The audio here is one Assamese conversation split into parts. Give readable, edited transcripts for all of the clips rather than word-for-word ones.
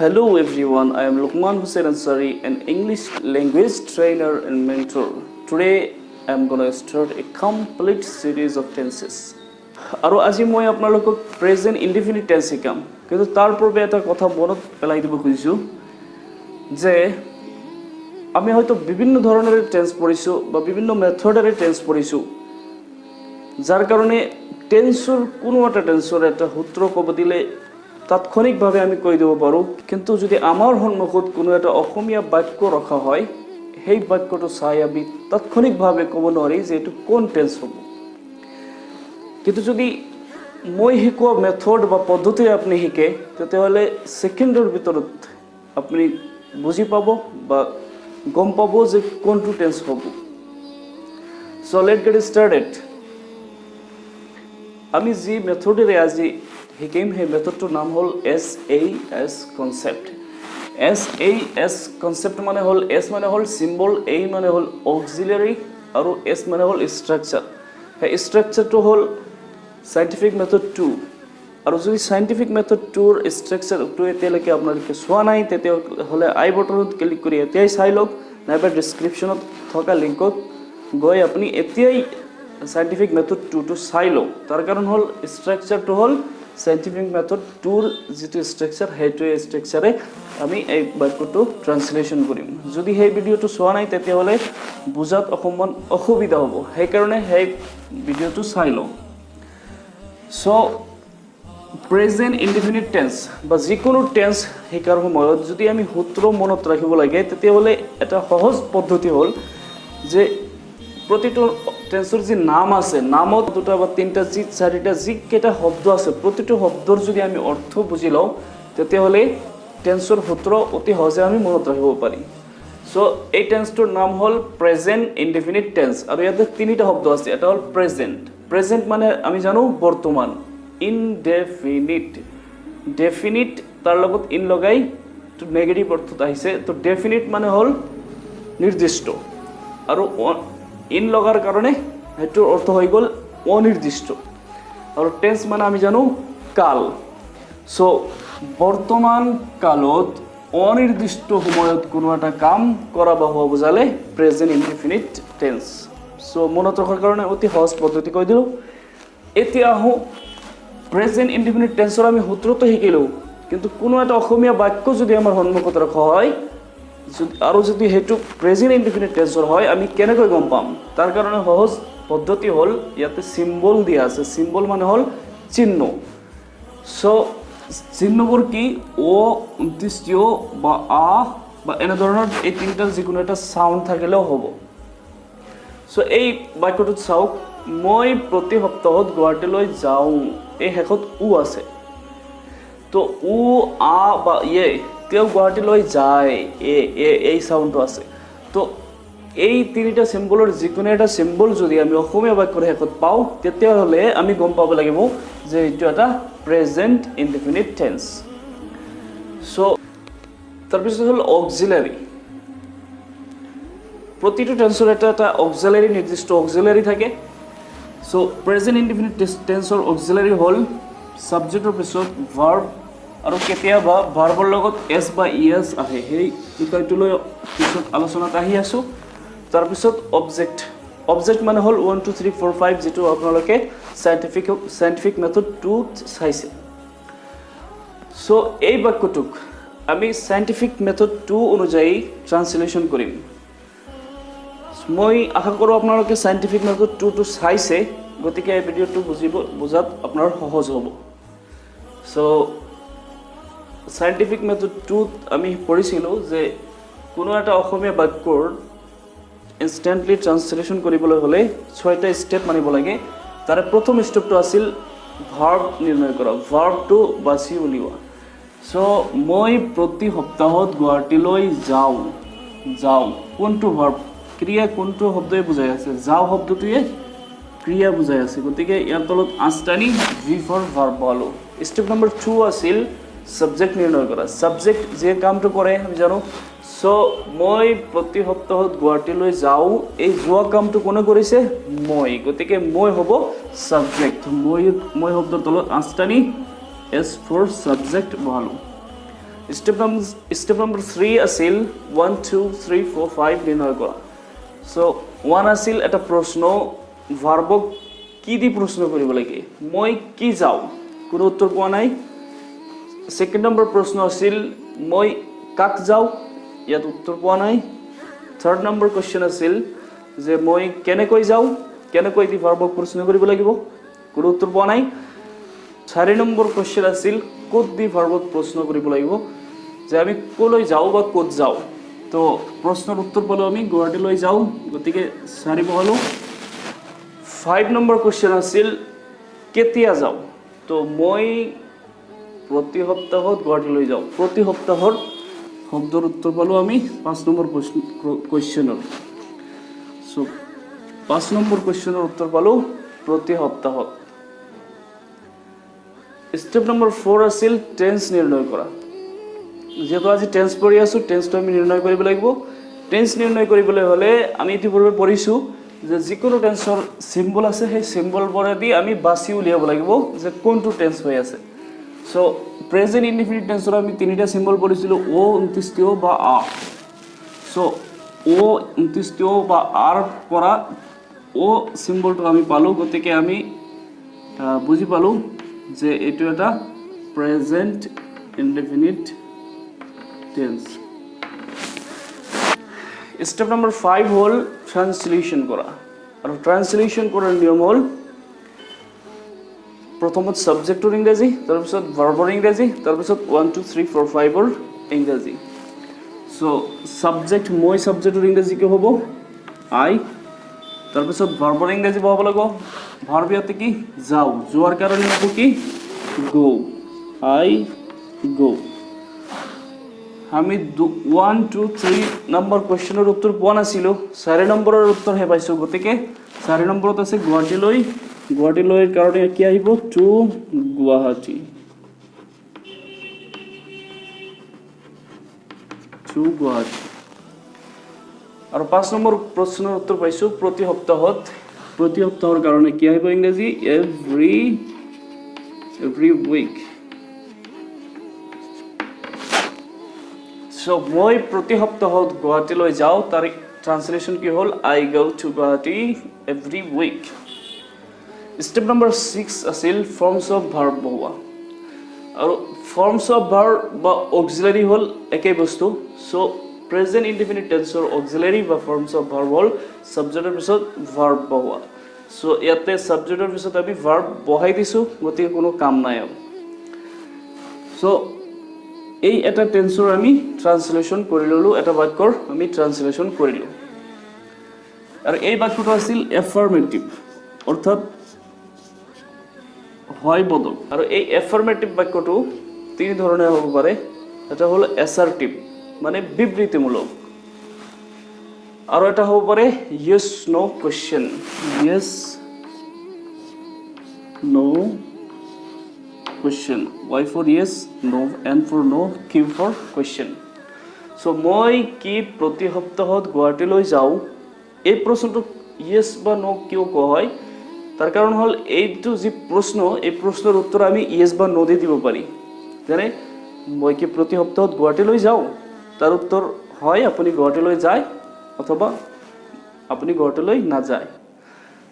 Hello everyone, I am Luqman Hussain Ansari, an English language trainer and mentor. Today I am going to start a complete series of tenses. আৰু আজি মই আপোনালোকক প্ৰেজেন্ট ইনডিফিনিট টেন্স শিকাম কিন্তু তাৰ পূৰ্বে এটা কথা মনত পেলাই দিব খুজিছো যে আমি হয়তো বিভিন্ন ধৰণৰ টেন্স পঢ়িছো বা বিভিন্ন মেথডেৰে টেন্স পঢ়িছো যাৰ কাৰণে টেন্সৰ কোনো এটা টেন্সৰ এটা সূত্ৰ ক'ব দিলে তাৎক্ষণিকভাৱে আমি কৈ দিব পাৰো কিন্তু যদি আমাৰ সন্মুখত কোনো এটা অসমীয়া বাক্য ৰখা হয় সেই বাক্যটো চাই আমি তাৎক্ষণিকভাৱে ক'ব নোৱাৰি যে এটো কোন টেন্স হ'ব কিন্তু যদি মই শিকোৱা মেথড বা পদ্ধতি আপুনি শিকে তেতিয়াহ'লে সেকেন্ডৰ ভিতৰত আপুনি বুজি পাব বা গম পাব যে কোনটো টেন্স হ'ব সো লেটস গেট স্টার্টেড আমি যি মেথডেৰে আজি শিকিম সেই মেথডটোৰ নাম হ'ল SAS কনসেপ্ট SAS কনসেপ্ট মানে হ'ল S মানে হ'ল সিম্বল A মানে হ'ল অক্সিলাৰি আৰু S মানে হ'ল স্ট্ৰাকচাৰ সেই স্ট্ৰাকচাৰটো হ'ল সাইন্টিফিক মেথড 2 আৰু যদি সাইন্টিফিক মেথড 2 ৰ স্ট্ৰাকচাৰটো এতিয়ালৈকে আপোনালোকে চোৱা নাই তেতিয়াহ'লে আই বটনত ক্লিক কৰি এতিয়াই চাই লওক নাইবা ডেসক্ৰিপচনত থকা লিংকত গৈ আপুনি এতিয়াই সাইন্টিফিক মেথড 2 টো চাই লওক তাৰ কাৰণ হ'ল স্ট্ৰাকচাৰটো হ'ল সাইন্টিফিক মেথড 2 ৰ যেটো স্ট্ৰাকচাৰ হেটো স্ট্ৰাকচাৰে আমি এই বাক্যটো ট্ৰান্সলেচন কৰিম যদি এই ভিডিওটো চোৱা নাই তেতিয়াহ'লে বুজাত অকমান অসুবিধা হ'ব সেই কাৰণে এই ভিডিওটো চাই লওক সো প্ৰেজেন্ট ইনডিফিনিট টেন্স বা যিকোনো টেন্স শিকাৰ সময়ত যদি আমি সূত্ৰ মনত ৰাখিব লাগে তেতিয়াহ'লে এটা সহজ পদ্ধতি হ'ল যে প্ৰতিটো টেন্সৰ যি নাম আছে নামত দুটা বা তিনটা যি চাৰিটা যি কেটা শব্দ আছে প্ৰতিটো শব্দৰ যদি আমি অৰ্থ বুজি লওঁ তেতিয়াহ'লে টেন্সৰ সূত্ৰ অতি সহজে আমি মনত ৰাখিব পাৰিম সো এই টেন্সটোৰ নাম হ'ল প্ৰেজেন্ট ইনডিফিনিট টেন্স আৰু ইয়াতে তিনিটা শব্দ আছে এটা হ'ল প্ৰেজেন্ট মানে আমি জানো বৰ্তমান ইনডেফিনিট ডেফিনিট তাৰ লগত ইন লগাই তো নেগেটিভ অৰ্থত আহিছে তো ডেফিনিট মানে হ'ল নিৰ্দিষ্ট আৰু ইন লগাৰ কাৰণে হেটোৰ অৰ্থ হৈ গ'ল অনিৰ্দিষ্ট আৰু টেন্স মানে আমি জানো কাল সো বৰ্তমান কালত অনিৰ্দিষ্ট সময়ত কোনো এটা কাম কৰা বা হোৱা বুজালে প্ৰেজেন্ট ইনডিফিনিট টেন্স সো মনত ৰখাৰ কাৰণে অতি সহজ পদ্ধতি কৈ দিলো এতিয়া আহো প্ৰেজেন্ট ইনডিফিনিট টেন্সৰ আমি সূত্ৰটো শিকিলো কিন্তু কোনো এটা অসমীয়া বাক্য যদি আমাৰ সন্মুখত ৰখা হয় আৰু যদি হেতু প্ৰেজেন্ট ইনডিফিনিট টেন্সৰ হয় আমি কেনেকৈ গম পাম তাৰ কাৰণে সহজ পদ্ধতি হ'ল ইয়াতে সিম্বল দিয়া আছে সিম্বল মানে হ'ল চিহ্ন সো চিহ্নবোৰ কি ও উদ্দেশ্য বা আ বা এনে ধৰণৰ এই তিনটা যিকোনো এটা সাউন্ড থাকিলেও হ'ব সো এই বাক্যটোত চাওক মই প্ৰতি সপ্তাহত গুৱাহাটীলৈ যাওঁ এই হেকত উ আছে তো উ আ বা ইয়ে তেও গুৱাহাটীলৈ যায় এই সাউন্ডটো আছে তো এই তিনিটা সিম্বলৰ যিকোনো এটা সিম্বল যদি আমি অসমীয়া বাক্যৰ হেকত পাও তেতিয়াহ'লে আমি গম পাব লাগিব যে এটো এটা প্ৰেজেন্ট ইনডিফিনিট টেন্স সো তাৰপিছত হ'ল অক্সিলাৰি প্ৰতিটো টেন্সৰ এটা অক্সিলাৰি নিৰ্দিষ্ট অক্সিলাৰি থাকে সো প্ৰেজেন্ট ইনডিফিনিট টেন্সৰ অক্সিলাৰি হ'ল সাবজেক্টৰ পিছত ভাৰ্ব আৰু কেতিয়াবা ভাৰ্বৰ লগত এস বা ইএস আহে সেই বিষয়টোলৈ পিছত আলোচনাত আহি আছো তাৰ পিছত অবজেক্ট মানে হ'ল 1 2 3 4 5 যেটো আপোনালোকে সাইন্টিফিক মেথড 2 চাইছে সো এই বাক্যটোক আমি সাইন্টিফিক মেথড 2 অনুযায়ী ট্ৰান্সলেচন কৰিম মই আশা কৰো আপোনালোকে সাইন্টিফিক মেথড 2 টো চাইছে গতিকে এই ভিডিওটো বুজাত আপোনাৰ সহজ হ'ব সো সাইন্টিফিক মেথড 2 আমি পঢ়িছিলো যে কোনো এটা অসমীয়া বাক্যৰ ইনস্ট্যান্টলি ট্ৰান্সলেচন কৰিবলৈ হলে 6টা স্টেপ মানিব লাগে তাৰে প্ৰথম স্টেপটো আছিল ভাৰ্ব নিৰ্ণয় কৰা ভাৰ্বটো বাছি উলিওৱা সো মই প্ৰতি সপ্তাহত গুৱাহাটীলৈ যাওঁ কোনটো ভাৰ্ব ক্ৰিয়া কোনটো শব্দই বুজাই আছে যাও শব্দটোৱে ক্ৰিয়া বুজাই আছে গতিকে ইয়াৰ তলত আনষ্টানি ভি ফৰ ভাৰ্ব হলো স্টেপ নম্বৰ 2 আছিল সাবজেক্ট নিৰ্ণয় কৰা সাবজেক্ট যে কামটো কৰে আমি জানো সো মই প্ৰতি সপ্তাহত গুৱাহাটীলৈ যাওঁ এই যোৱা কামটো কোনে কৰিছে মই গতিকে মই হ'ব সাবজেক্ট মই শব্দৰ তলত আনষ্টানি এস ফৰ সাবজেক্ট বহালো Step number 3 আছিল 1 2 3 4 5 নিৰ্ণয় কৰা সো 1 আছিল এটা প্ৰশ্ন ভাৰ্বক কি দি প্ৰশ্ন কৰিব লাগে মই কি যাও কোনো উত্তৰ পোৱা নাই সেকেন্ড নম্বৰ প্ৰশ্ন আছিল মই কাক যাও ইয়াত উত্তৰ পোৱা নাই থাৰ্ড নম্বৰ কোৱেশ্চন আছিল যে মই কেনেকৈ যাও কেনেকৈ দি ভাৰ্বক প্ৰশ্ন কৰিব লাগিব কোনো উত্তৰ পোৱা নাই 4 নম্বৰ কোৱেশ্চন আছিল ক'ত দি ভাৰ্বক প্ৰশ্ন কৰিব লাগিব যে আমি কলৈ যাও বা ক'ত যাও তো প্ৰশ্নৰ উত্তৰ পালো আমি গুৱাহাটীলৈ যাও গতিকে 4 পালো 5 নম্বৰ কোৱেশ্চন আছিল কেতিয়া যাও তো মই প্ৰতি সপ্তাহত গুৱাহাটীলৈ যাও প্ৰতি সপ্তাহৰ শব্দৰ উত্তৰ পালো আমি 5 নম্বৰ কোৱেশ্চনৰ সো 5 নম্বৰ কোৱেশ্চনৰ উত্তৰ পালো প্ৰতি সপ্তাহত স্টেপ নম্বৰ 4 আছিল টেন্স নিৰ্ণয় কৰা যেহেতু আজি টেন্স পঢ়ি আছো টেন্সটো আমি নিৰ্ণয় কৰিব লাগিব টেন্স নিৰ্ণয় কৰিবলৈ হলে আমি ইতিপূৰ্বে পঢ়িছো যে যিকোনো টেন্সৰ সিম্বল আছে সেই সিম্বলবোৰে দি আমি বাছি উলিয়াব লাগিব যে কোনটো টেন্স হৈ আছে সো প্ৰেজেন্ট ইনডিফিনিট টেন্সৰ আমি তিনিটা সিম্বল পঢ়িছিলো ও 29 বা আ সো ও 29 বা আৰ পৰা ও সিম্বলটো আমি পালো গতিকে আমি বুজি পালো যে এটো এটা present indefinite tense step number 5 হল ট্ৰান্সলেশন কৰা আৰু ট্ৰান্সলেশন কৰাৰ নিয়ম হল প্ৰথমত সাবজেক্টৰ ইংৰাজী তাৰ পিছত ভাৰ্বৰ ইংৰাজী তাৰ পিছত 1 2 3 4 5 ৰ ইংৰাজী সো সাবজেক্ট মই সাবজেক্টৰ ইংৰাজী কি হ'ব আই তাৰ পিছত ভাৰ্বৰ ইংৰাজী হ'ব লাগিব ভাৰ্ব ইয়াতে কি যাও যোৱাৰ কাৰণে হ'ব কি গো আই গো আমি 1 2 3 নম্বৰ কোৱেশ্চনৰ উত্তৰ পোৱা নাছিলো 4 নম্বৰৰ উত্তৰ হে পাইছো গতিকে 4 নম্বৰত আছে গুৱাহাটীলৈৰ কাৰণে কি আহিব টু গুৱাহাটী আৰু 5 নম্বৰ প্ৰশ্নৰ উত্তৰ পাইছো প্ৰতি সপ্তাহৰ কাৰণে কি আহিব ইংৰাজী every week সো মই প্ৰতি সপ্তাহত গুৱাহাটীলৈ যাও তাৰ ট্ৰান্সলেশন কি হল I go to Guwahati every week step number 6 আছিল ফৰ্মস অফ ভাৰ্ব বহুৱা আৰু ফৰ্মস অফ ভাৰ্ব বা অক্সিলাৰি হল একেই বস্তু সো প্ৰেজেন্ট ইনডিফিনিট টেন্সৰ অক্সিলাৰি বা ফৰ্মস অফ ভাৰ্ব হল সাবজেক্টৰ পিছত ভাৰ্ব বহুৱা সো ইয়াতে সাবজেক্টৰ পিছত আমি ভাৰ্ব বহাই দিছো গতিকে কোনো কাম নাই সো এই এটা টেন্সৰ আমি ট্ৰান্সলেশন কৰি ললো এটা বাক্যৰ আমি ট্ৰান্সলেশন কৰিলো আৰু এই বাক্যটো আছিল এফাৰ্মেটিভ অৰ্থাৎ হয় বদল আৰু এই এফাৰ্মেটিভ বাক্যটো তিনি ধৰণৰ হ'ব পাৰে এটা হল এসাৰ্টিভ মানে বিবৃতিমূলক আৰু এটা হ'ব পাৰে yes no question yes no question y for yes no n for no q for question so মই কি প্ৰতি সপ্তাহত গুৱাহাটীলৈ যাও এই প্ৰশ্নটো yes বা no কিয় কোৱা হয় তাৰ কাৰণ হল এইটো যি প্ৰশ্ন এই প্ৰশ্নৰ উত্তৰ আমি yes বা no দি দিব পাৰি যেনে মই কি প্ৰতি সপ্তাহত গুৱাহাটীলৈ যাও তাৰ উত্তৰ হয় আপুনি গুৱাহাটীলৈ যায় অথবা আপুনি গুৱাহাটীলৈ না যায়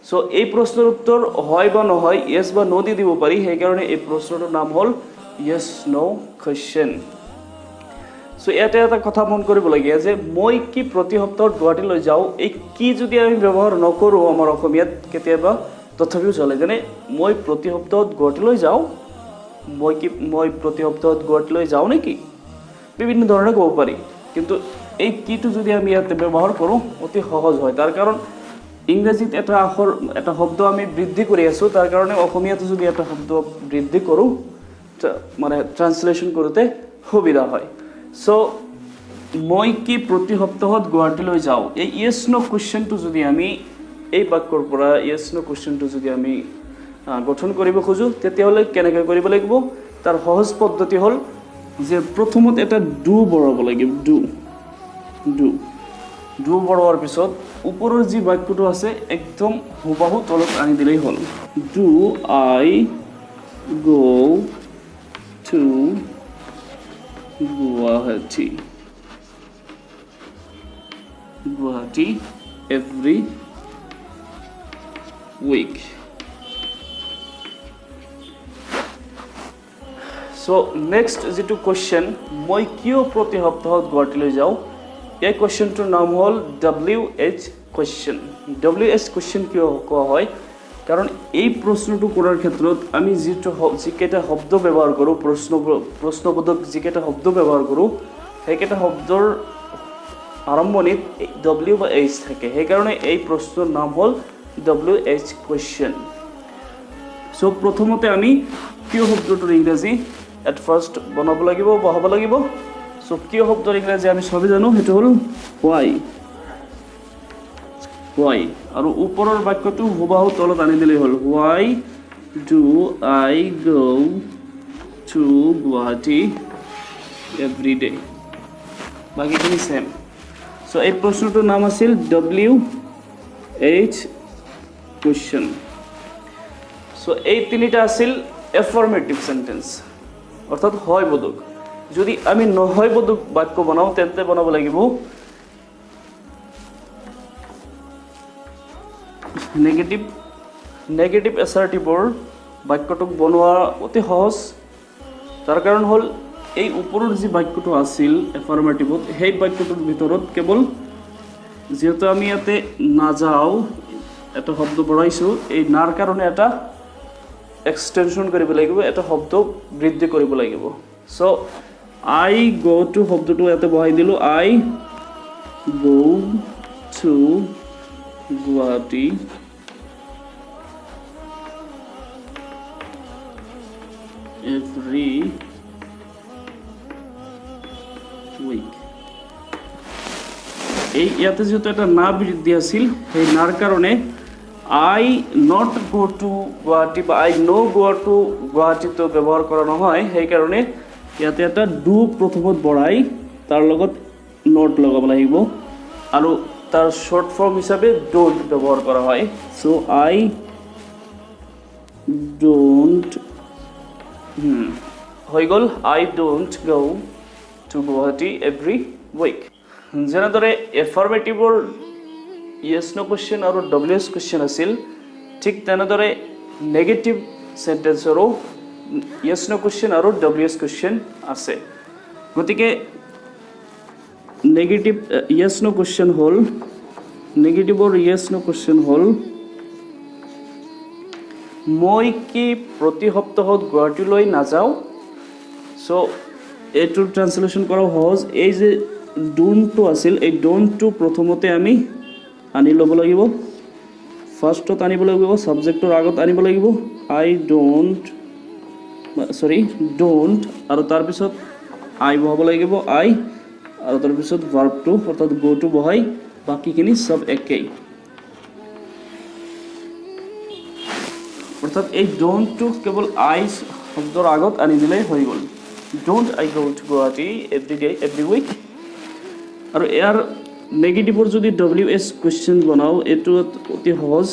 সো এই প্ৰশ্নৰ উত্তৰ হয় বা নহয় yes বা no দি দিব পাৰি সেই কাৰণে এই প্ৰশ্নটোৰ নাম হল yes no question সো এটা এটা কথা মন কৰিব লাগে যে মই কি প্ৰতি সপ্তাহত গুৱাহাটীলৈ যাও এই কি যদি আমি ব্যৱহাৰ নকৰো আমাৰ অসমীয়াত কেতিয়াবা তথাপিও চলে যেনে মই প্ৰতি সপ্তাহত গুৱাহাটীলৈ যাও মই প্ৰতি সপ্তাহত গুৱাহাটীলৈ যাও নেকি বিভিন্ন ধৰণে ক'ব পাৰি কিন্তু এই কিটো যদি আমি ইয়াতে ব্যৱহাৰ কৰো অতি সহজ হয় তাৰ কাৰণ ইংৰাজীত এটা শব্দ আমি বৃদ্ধি কৰি আছো তাৰ কাৰণে অসমীয়াত যদি এটা শব্দ বৃদ্ধি কৰো মানে ট্ৰান্সলেশন কৰোতে সুবিধা হয় সো মই কি প্ৰতি সপ্তাহত গুৱাহাটীলৈ যাও এই yes no কোৱেশ্চনটো যদি আমি এই বাক্যৰ পৰা yes no কোৱেশ্চনটো যদি আমি গঠন কৰিব খোজো তেতিয়াহলে কেনেকৈ কৰিব লাগিব তাৰ সহজ পদ্ধতি হল যে প্ৰথমত এটা ডু বঢ়াব লাগিব ডু বঢ়োৱাৰ পিছত ওপৰৰ যি বাক্যটো আছে একদম হুবাহু তলত আনি দিলেই হল do I go to Guwahati. Guwahati every week. So next যেটো কোশ্চেন মই কিয় প্ৰতি সপ্তাহত গুৱাহাটীলৈ যাওঁ এই কোশ্চেনটোৰ নাম হ'ল WH কোশ্চেন WH কোশ্চেন কিয় কোৱা হয় কাৰণ এই প্ৰশ্নটো কৰাৰ ক্ষেত্ৰত আমি যিকেইটা শব্দ ব্যৱহাৰ কৰোঁ প্ৰশ্নবোধক যিকেইটা শব্দ ব্যৱহাৰ কৰোঁ সেইকেইটা শব্দৰ আৰম্ভণিত W বা H থাকে সেইকাৰণে এই প্ৰশ্নৰ নাম হ'ল WH কোশ্চেন সো প্ৰথমতে আমি কিয় শব্দটোৰ ইংৰাজী at first বনাব লাগিব বহাব লাগিব সো কিয় শব্দৰ ইংৰাজী আমি সবে জানো হেতু হল why আৰু ওপৰৰ বাক্যটো হুবাহু তলত আনি দিলে হল why do I go to Guwahati every day বাকিখিনি সেম সো এই প্ৰশ্নটোৰ নাম আছিল WH কোশ্চেন সো এই তিনিটা আছিল affirmative sentence অর্থাৎ হয় বোধক যদি আমি নহয় বোধক বাক্য বনাও তেন্তে বনাব লাগিব নেগেটিভ অ্যাসাৰ্টিভৰ বাক্যটোক বনোৱা অতি সহজ তাৰ কাৰণ হ'ল এই ওপৰৰ যি বাক্যটো আছিল এফাৰ্মেটিভত সেই বাক্যটোৰ ভিতৰত কেৱল যেহেতু আমি ইয়াতে নাযাও এটা শব্দ বঢ়াইছো এই নাৰ কাৰণে এটা extension কৰিব লাগিব এটা শব্দ বৃদ্ধি কৰিব লাগিব সো I go to শব্দটো এতে বহাই দিলো I go to Guwahati every week এই ইয়াতে যেহেতু এটা না বৃদ্ধি আছিল সেই নাৰ কাৰণে I not go to Guwahati বা I no go to Guwahati তো ব্যৱহাৰ কৰা নহয় সেই কাৰণে ইয়াতে এটা do প্ৰথমত বঢ়াই তাৰ লগত not লগাব লাগিব আৰু তাৰ শৰ্ট ফৰ্ম হিচাপে don't ব্যৱহাৰ কৰা হয় so I don't হৈ গল I don't go to Guwahati every week যেনেদৰে এফাৰ্মেটিভৰ yes no question আৰু WH question আছিল ঠিক তেনেদৰে নেগেটিভ সেন্টেন্সৰো yes no question আৰু WH question আছে গতিকে নেগেটিভ yes no question হল নেগেটিভৰ yes no question হল মই কি প্ৰতি সপ্তাহত গুৱাহাটীলৈ নাযাওঁ সো এটোৰ ট্ৰান্সলেশন কৰা সহজ এই যে don't টো আছিল এই don't টো প্ৰথমতে আমি আনি লব লাগিব ফাৰ্স্টত আনিব লাগিব সাবজেক্টৰ আগত আনিব লাগিব I don't আৰু তাৰ পিছত I বহাব লাগিব I আৰু তাৰ পিছত verb টো অৰ্থাৎ go টো বহাই বাকিখিনি সব একেই অৰ্থাৎ এই don't টো কেৱল I শব্দৰ আগত আনি দিলে হৈ গল don't I go to Guwahati every day every week আৰু ইয়াৰ নেগেটিভৰ যদি WH কোশ্চেন বনাও এটো অতি সহজ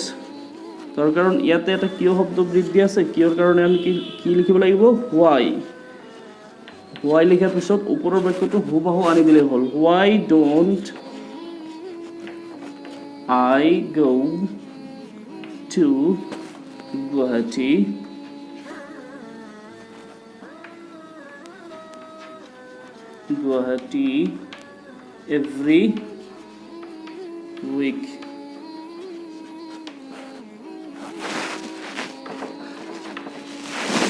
তাৰ কাৰণ ইয়াতে এটা কিয় শব্দ বৃদ্ধি আছে কিয়ৰ কাৰণে আমি কি লিখিব লাগিব why লিখাৰ পিছত ওপৰৰ বাক্যটো হুবাহু আনি দিলে হল why don't I go to Guwahati every week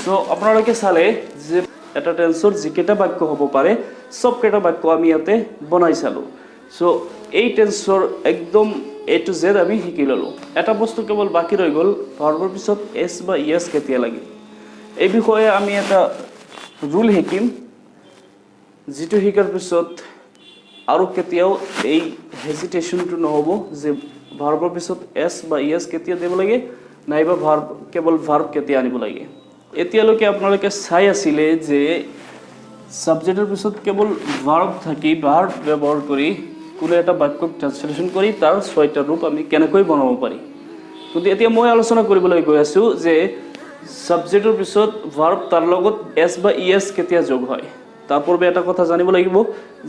so আপোনালোকে চালে যে এটা টেন্সৰ যিকেইটা বাক্য হ'ব পাৰে সবকেইটা বাক্য আমি ইয়াতে বনাই চালো সো এই টেন্সৰ একদম A to Z আমি শিকি ললো এটা বস্তু কেৱল বাকি ৰৈ গল ভাৰ্বৰ পিছত s বা es কেতিয়া লাগে এই বিষয়ে আমি এটা ৰুল শিকিম যেটো শিকাৰ পিছত আৰু কেতিয়াও এই হেজিটেশনটো নহব যে ভাৰ্বৰ পিছত s বা es কেতিয়া দিব লাগে নাইবা ভাৰ্ব কেৱল ভাৰ্ব কেতিয়া আনিব লাগে এতিয়ালৈকে আপোনালোকে চাই আছিলে যে সাবজেক্টৰ পিছত কেৱল ভাৰ্ব থাকি ভাৰ্ব ব্যৱহাৰ কৰি কোনো এটা বাক্য ট্ৰান্সলেশন কৰি তাৰ ছয়টা ৰূপ আমি কেনেকৈ বনাব পাৰি কিন্তু এতিয়া মই আলোচনা কৰিবলৈ গৈ আছো যে সাবজেক্টৰ পিছত ভাৰ্ব তাৰ লগত s বা es কেতিয়া যোগ হয় তারপর এটা কথা জানিব লাগিব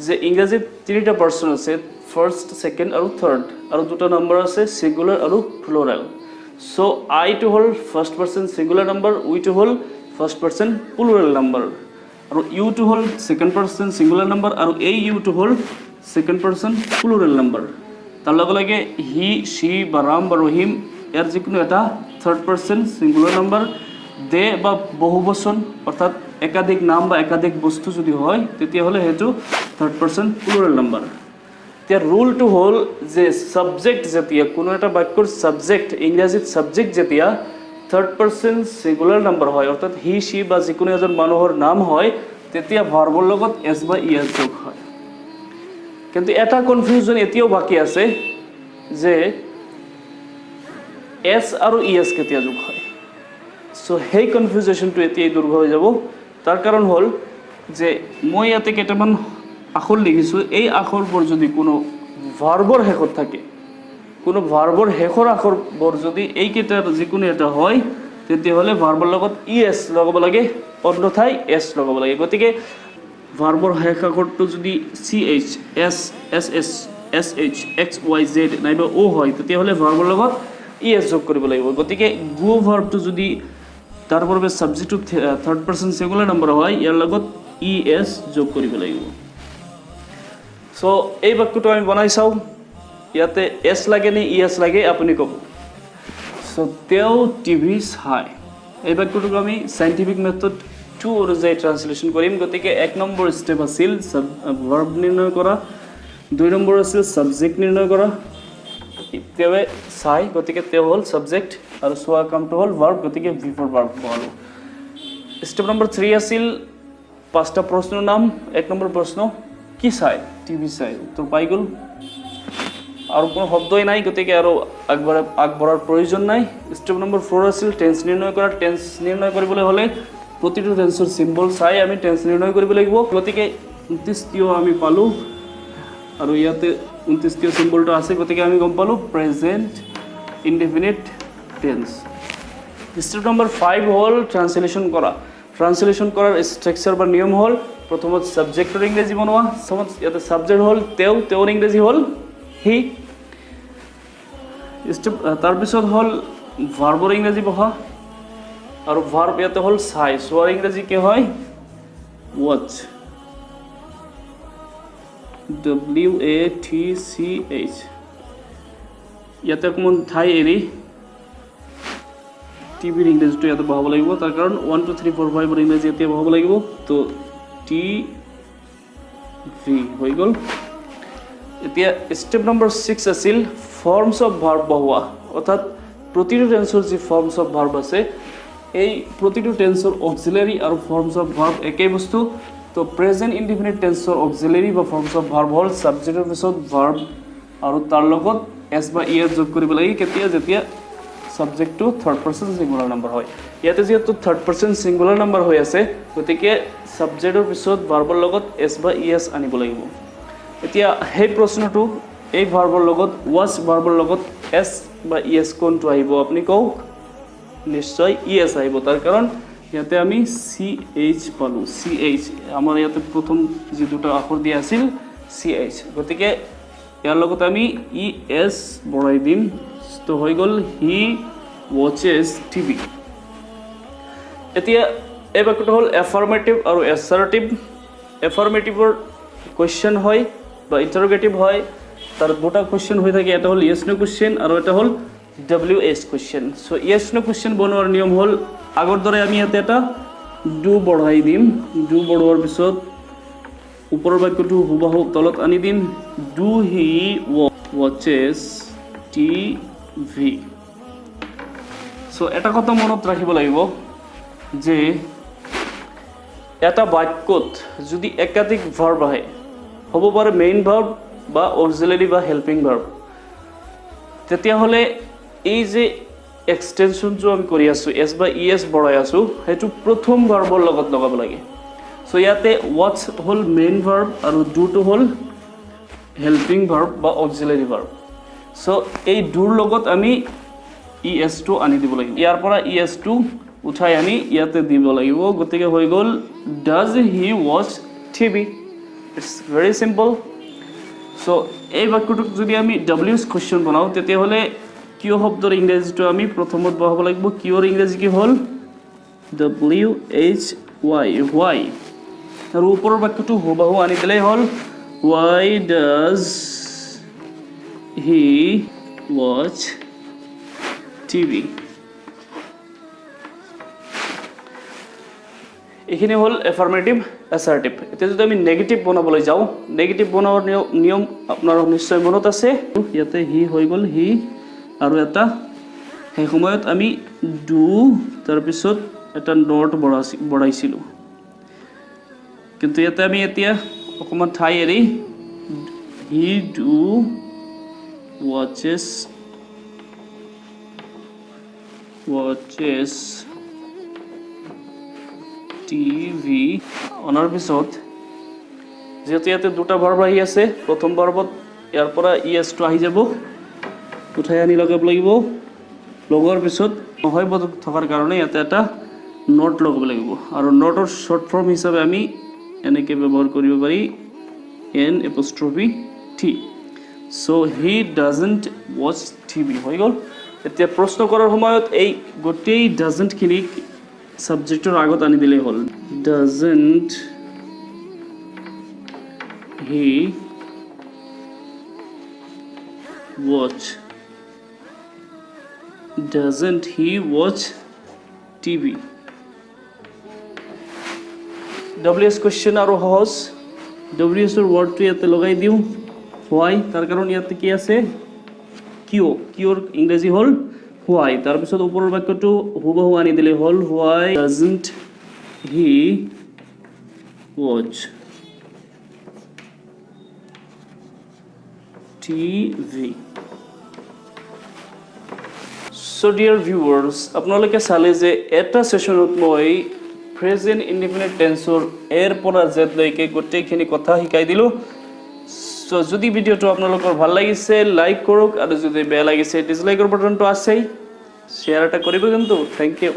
যে ইংরেজিত তিনিটা পার্সন আছে ফার্স্ট সেকেন্ড আৰু থাৰ্ড আৰু দুটা নাম্বাৰ আছে সিঙ্গুলাৰ আৰু প্লুৰাল সো আই টু হল ফাৰ্স্ট পাৰ্সন সিঙ্গুলাৰ নাম্বাৰ উই টু হল ফাৰ্স্ট পাৰ্সন প্লুৰাল নাম্বাৰ আৰু ইউ টু হল সেকেন্ড পাৰ্সন সিঙ্গুলাৰ নাম্বাৰ আৰু এই ইউ টু হল সেকেন্ড পার্সন প্লুরাল নাম্বার তার লগে লগে হি শি বা রাম বা রহিম এর যিকোনো এটা থার্ড পার্সন সিঙ্গুলার নাম্বার দে বা বহুবচন অর্থাৎ একাধিক নাম বা একাধিক বস্তু যদি হয় তেতিয়াহ'লে সেইটো থার্ড পার্সন প্লুরাল নাম্বার এতিয়া ৰুলটো হ'ল যে সাবজেক্ট যেতিয়া কোনো এটা বাক্যৰ সাবজেক্ট ইংৰাজীত সাবজেক্ট যেতিয়া থাৰ্ড পাৰ্সন সিঙ্গুলাৰ নাম্বাৰ হয় অৰ্থাৎ হি শি বা যিকোনো এজন মানুহৰ নাম হয় তেতিয়া ভাৰ্বৰ লগত এছ বা ইএছ যোগ হয় কিন্তু এটা কনফিউজন এতিয়াও বাকি আছে যে এছ আৰু ইএছ কেতিয়া যোগ হয় সো সেই কনফিউজনটো এতিয়াই দূৰ হৈ যাব তাৰ কাৰণ হ'ল যে মই ইয়াতে কেইটামান আখৰ লিখিছোঁ এই আখৰবোৰ যদি কোনো ভাৰ্বৰ শেষত থাকে কোনো ভাৰ্বৰ শেষৰ আখৰবোৰ যদি এইকেইটাৰ যিকোনো এটা হয় তেতিয়াহ'লে ভাৰ্বৰ লগত ইএছ লগাব লাগে অন্যথাই এছ লগাব লাগে গতিকে ভাৰ্বৰ শেষ আখৰটো যদি C H S S S S H x Y Z নাইবা অ' হয় তেতিয়াহ'লে ভাৰ্বৰ লগত ইএছ যোগ কৰিব লাগিব গতিকে গো ভাৰ্বটো যদি তাৰ পূৰ্বে ছাবজেক্টটো থাৰ্ড পাৰ্চন সিঙ্গুলাৰ নাম্বাৰ হয় ইয়াৰ লগত ইএছ যোগ কৰিব লাগিব সো এই বাক্যটো আমি বনাই চাওঁ ইয়াতে এছ লাগে নে ইএছ লাগে আপুনি ক'ব সো তেওঁ টিভি চায় এই বাক্যটোক আমি সাইন্টিফিক মেথড টু অনুযায়ী ট্রান্সলেশন কৰিম গতিকে এক নম্বৰ ষ্টেপ আছিল ভাৰ্ব নিৰ্ণয় কৰা দুই নম্বৰ আছিল সাবজেক্ট নিৰ্ণয় কৰা তেৱে চাই গতিকে তেওঁ হ'ল সাবজেক্ট আৰু চোৱা কামটো হ'ল ভাৰ্ব গতিকে ভি ফৰ ভাৰ্ব বহালো ষ্টেপ নম্বৰ 3 আছিল পাঁচটা প্ৰশ্নৰ নাম এক নম্বৰ প্ৰশ্ন কি চাই টিভি চাই উত্তৰ পাই গ'ল আৰু কোনো শব্দই নাই গতিকে আৰু আগবঢ়াৰ প্ৰয়োজন নাই ষ্টেপ নম্বৰ 4 আছিল টেন্স নিৰ্ণয় কৰা টেন্স নিৰ্ণয় কৰিবলৈ হ'লে প্ৰতিটো টেন্সৰ সিম্বল চাই আমি টেন্স নিৰ্ণয় কৰিব লাগিব গতিকে 29টিও আমি পালোঁ আৰু ইয়াতে 29টিও সিম্বলটো আছে গতিকে আমি গম পালোঁ present indefinite tense step number 5 হ'ল ট্ৰান্সলেশ্যন কৰা ট্ৰান্সলেশ্যন কৰাৰ ষ্ট্ৰাকচাৰ বা নিয়ম হ'ল প্ৰথমত সাবজেক্টৰ ইংৰাজী বনোৱা সমত ইয়াতে সাবজেক্ট হ'ল তেওঁৰ ইংৰাজী হ'ল হি ষ্টেপ তাৰপিছত হ'ল ভাৰ্বৰ ইংৰাজী বহা আৰু ভাৰ্ব ইয়াতে হ'ল চাই চোৱাৰ ইংৰাজী কি হয় ৱাচ WATCH ইয়াতে অকণমান ঠাই এৰি টিভিৰ ইংৰাজীটো ইয়াতে বহাব লাগিব তাৰ কাৰণ 1 2 3 4 5 ইংৰাজী ইয়াতে বহাব লাগিব তো TV হৈ গ'ল এতিয়া ষ্টেপ নম্বৰ 6 আছিল ফৰ্মছ অফ ভাৰ্ব বহোৱা অৰ্থাৎ প্ৰতিটো টেন্সৰ যি ফৰ্মছ অফ ভাৰ্ব আছে এই প্ৰতিটো টেন্সৰ অক্সিলাৰি আৰু ফৰ্মছ অফ ভাৰ্ব একেই বস্তু তো প্ৰেজেন্ট ইনডিফিনিট টেন্সৰ অক্সিলাৰি বা ফৰ্মছ অফ ভাৰ্ব হ'ল সাবজেক্টৰ পিছত ভাৰ্ব আৰু তাৰ লগত এছ বা ইএছ যোগ কৰিব লাগে কেতিয়া যেতিয়া সাবজেক্টটো থাৰ্ড পাৰ্চন সিঙ্গুলাৰ নাম্বাৰ হয় ইয়াতে যেহেতু থাৰ্ড পাৰ্চন সিঙ্গুলাৰ নাম্বাৰ হৈ আছে গতিকে সাবজেক্টৰ পিছত ভাৰ্বৰ লগত এছ বা ইএছ আনিব লাগিব এতিয়া সেই প্ৰশ্নটো এই ভাৰ্বৰ লগত ৱাচ ভাৰ্বৰ লগত এছ বা ইএছ কোনটো আহিব আপুনি কওক নিশ্চয় ইএছ আহিব তাৰ কাৰণ ইয়াতে আমি CH পালোঁ CH আমাৰ ইয়াতে প্ৰথম যি দুটা আখৰ দিয়া আছিল CH গতিকে ইয়াৰ লগত আমি ES বঢ়াই দিম তো হৈ গ'ল হি watches TV এতিয়া এই বাক্যটো হ'ল এফাৰ্মেটিভ আৰু এছাৰ্টিভ এফাৰ্মেটিভৰ কুৱেশ্যন হয় বা ইণ্টাৰোগেটিভ হয় তাৰ দুটা কুৱেশ্যন হৈ থাকে এটা হ'ল ইয়েছ নো কুৱেশ্যন আৰু এটা হ'ল WH কুৱেশ্যন সো ইয়েছ নো কুৱেশ্যন বনোৱাৰ নিয়ম হ'ল আগৰ দৰে আমি ইয়াতে এটা ডু বঢ়াই দিম ডু বঢ়োৱাৰ পিছত ওপৰৰ বাক্যটো হুবাহু তলত আনি দিম do he watches TV so এটা কথা মনত ৰাখিব লাগিব যে এটা বাক্যত যদি একাধিক ভাৰ্ব আহে হ'ব পাৰে মেইন ভাৰ্ব বা অক্সিলাৰি বা হেল্পিং ভাৰ্ব তেতিয়াহ'লে এই যে এক্সটেনশ্যনটো আমি কৰি আছোঁ এছ বা ইএছ বঢ়াই আছোঁ সেইটো প্ৰথম ভাৰ্বৰ লগত লগাব লাগে সো ইয়াতে ৱাটছ হ'ল মেইন ভাৰ্ব আৰু ডুটো হ'ল হেল্পিং ভাৰ্ব বা অক্সিলাৰি ভাৰ্ব সো এই ডুৰ লগত আমি ইএছটো আনি দিব লাগিব ইয়াৰ পৰা ইএছটো উঠাই আনি ইয়াতে দিব লাগিব গতিকে হৈ গ'ল does he watch TV. It's very simple. So এই বাক্যটোক যদি আমি WH কোশ্চেন বনাও তেতিয়াহ'লে কিয় শব্দৰ ইংৰাজীটো আমি প্ৰথমত বহাব লাগিব কিয়ৰ ইংৰাজী কি হ'ল WHY why আৰু ওপৰৰ বাক্যটো হুবাহু আনি দিলেই হ'ল why does he watch TV এইখিনি হ'ল এফাৰ্মেটিভ অ্যাসাৰ্টিভ এতিয়া যদি আমি নেগেটিভ বনাবলৈ যাওঁ নেগেটিভ বনোৱাৰ নিয়ম আপোনাৰ নিশ্চয় মনত আছে ইয়াতে হি হৈ গ'ল হি আৰু এটা সেই সময়ত আমি ডু তাৰ পিছত এটা নট বঢ়াইছিলোঁ কিন্তু ইয়াতে আমি এতিয়া অকমান ঠাই এৰি হি ডু watches TV অনাৰ পিছত যেহেতু ইয়াতে দুটা ভাৰ্ব আহি আছে প্ৰথম ভাৰ্বত ইয়াৰ পৰা ইএস টো আহি যাব উঠাই আনি লগাব লাগিব লগোৱাৰ পিছত হয় পদ থকাৰ কাৰণে ইয়াতে এটা নোট লগাব লাগিব আৰু নোটৰ শৰ্ট ফৰ্ম হিচাপে আমি এনেকে ব্যৱহাৰ কৰিব পাৰি N''T so he doesn't watch TV হৈ গ'ল এতিয়া প্ৰশ্ন কৰাৰ সময়ত এই গোটেই doesn't খিনিক সাবজেক্টৰ আগত আনি দিলে হ'ল doesn't he watch TV WS question আৰু সহজ WS ৰ ওয়াৰ্ডটো ইয়াতে লগাই দিও why তাৰ কাৰণ ইয়াতে কি আছে কিয়ৰ ইংৰাজী হ'ল why তাৰ পিছত ওপৰৰ বাক্যটো হুবহু আনি দিলে হ'ল why doesn't he watch TV so dear viewers আপোনালোকে চালে যে এটা সেশনত মই প্ৰেজেন্ট ইনডিফিনিট টেন্সৰ এৰ পৰা জেড লৈকে গোটেইখিনি কথা শিকাই দিলো সো যদি ভিডিওটো আপোনালোকৰ ভাল লাগিছে লাইক কৰক আৰু যদি বেয়া লাগিছে ডিসলাইকৰ বাটনটো আছেই শেয়াৰ এটা কৰিব কিন্তু থ্যাংক ইউ